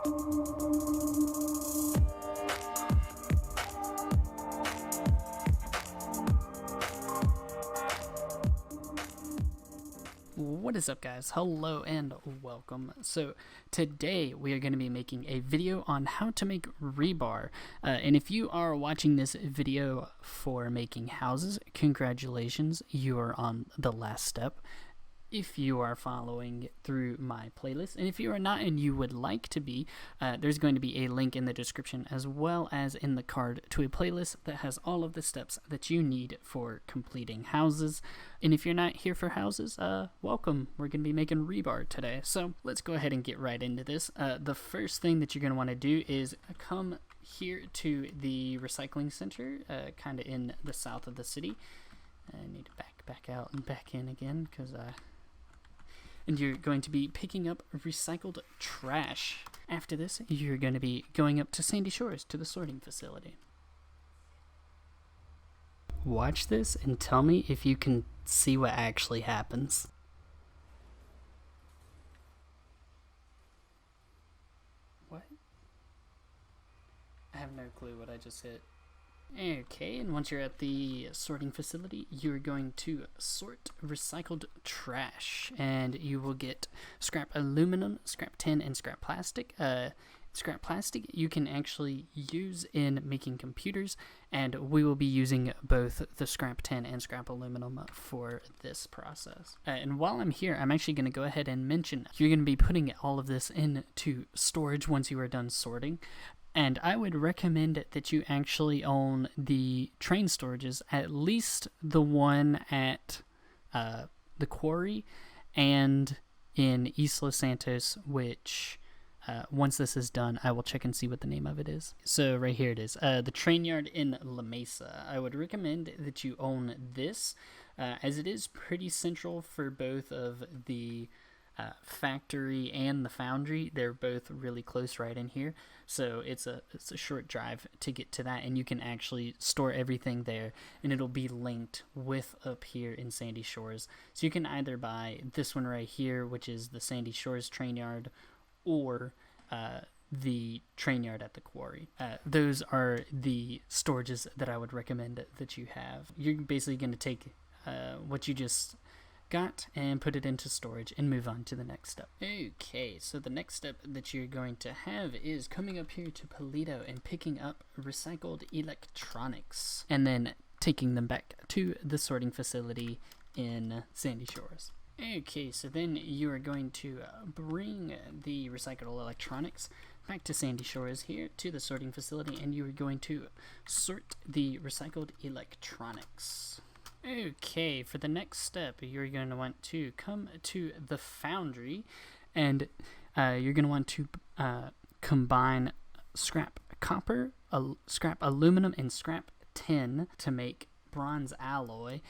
What is up, guys? Hello and welcome. So today we are going to be making a video on how to make rebar, and if you are watching this video for making houses, congratulations, you are on the last step. If you are following through my playlist, and if you are not and you would like to be, there's going to be a link in the description as well as in the card to a playlist that has all of the steps that you need for completing houses. And if you're not here for houses, welcome. We're going to be making rebar today. So let's go ahead and get right into this. The first thing that you're going to want to do is come here to the recycling center, kind of in the south of the city. I need to back out and back in again because and you're going to be picking up recycled trash. After this, you're going to be going up to Sandy Shores to the sorting facility. Watch this and tell me if you can see what actually happens. What? I have no clue what I just hit. Okay, and once you're at the sorting facility, you're going to sort recycled trash, and you will get scrap aluminum, scrap tin, and scrap plastic. Scrap plastic you can actually use in making computers, and we will be using both the scrap tin and scrap aluminum for this process. And while I'm here, I'm actually going to go ahead and mention you're going to be putting all of this into storage once you are done sorting. And I would recommend that you actually own the train storages, at least the one at the quarry and in Isla Santos, which once this is done, I will check and see what the name of it is. So right here it is, the train yard in La Mesa. I would recommend that you own this, as it is pretty central for both of the factory and the foundry. They're both really close right in here, so it's a short drive to get to that, and you can actually store everything there, and it'll be linked with up here in Sandy Shores. So you can either buy this one right here, which is the Sandy Shores train yard, or the train yard at the quarry. Those are the storages that I would recommend that you have. You're basically going to take what you just got and put it into storage and move on to the next step. Okay, so the next step that you're going to have is coming up here to Polito and picking up recycled electronics and then taking them back to the sorting facility in Sandy Shores. Okay, so then you are going to bring the recycled electronics back to Sandy Shores here to the sorting facility, and you are going to sort the recycled electronics. Okay, for the next step, you're going to want to come to the foundry, and you're going to want to combine scrap copper, scrap aluminum, and scrap tin to make bronze alloy.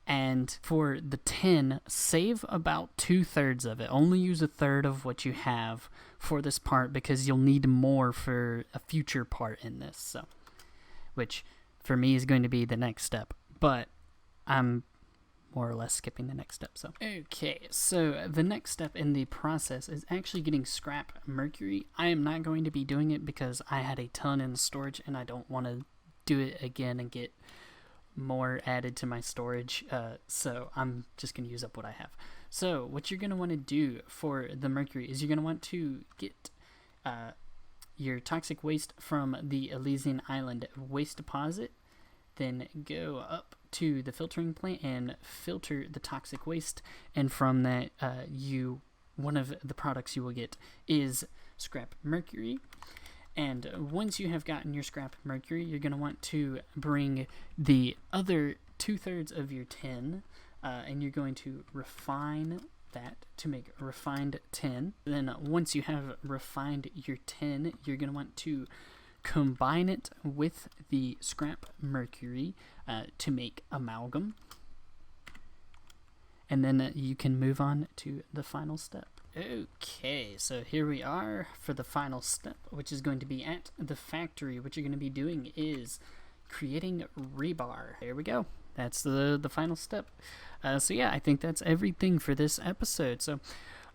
And for the tin, save about 2/3 of it. Only use 1/3 of what you have for this part, because you'll need more for a future part in this. So, which for me is going to be the next step, but I'm more or less skipping the next step. So okay, so the next step in the process is actually getting scrap mercury. I am not going to be doing it because I had a ton in storage, and I don't want to do it again and get more added to my storage, so I'm just going to use up what I have. So what you're going to want to do for the mercury is you're going to want to get your toxic waste from the Elysian Island waste deposit, then go up to the filtering plant and filter the toxic waste, and from that one of the products you will get is scrap mercury. And once you have gotten your scrap mercury, you're going to want to bring the other 2/3 of your tin, and you're going to refine that to make refined tin. Then once you have refined your tin, you're going to want to combine it with the scrap mercury to make amalgam. And then you can move on to the final step. Okay, so here we are for the final step, which is going to be at the factory. What you're going to be doing is creating rebar. There we go. That's the final step. So yeah, I think that's everything for this episode. So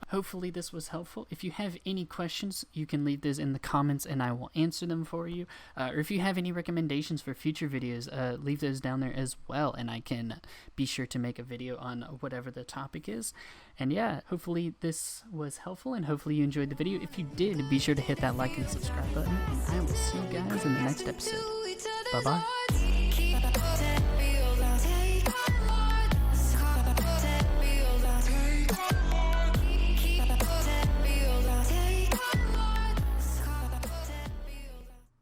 Hopefully this was helpful. If you have any questions, you can leave those in the comments and I will answer them for you. Or if you have any recommendations for future videos, leave those down there as well, and I can be sure to make a video on whatever the topic is. And yeah, hopefully this was helpful, and hopefully you enjoyed the video. If you did, be sure to hit that like and subscribe button, and I will see you guys in the next episode. Bye bye.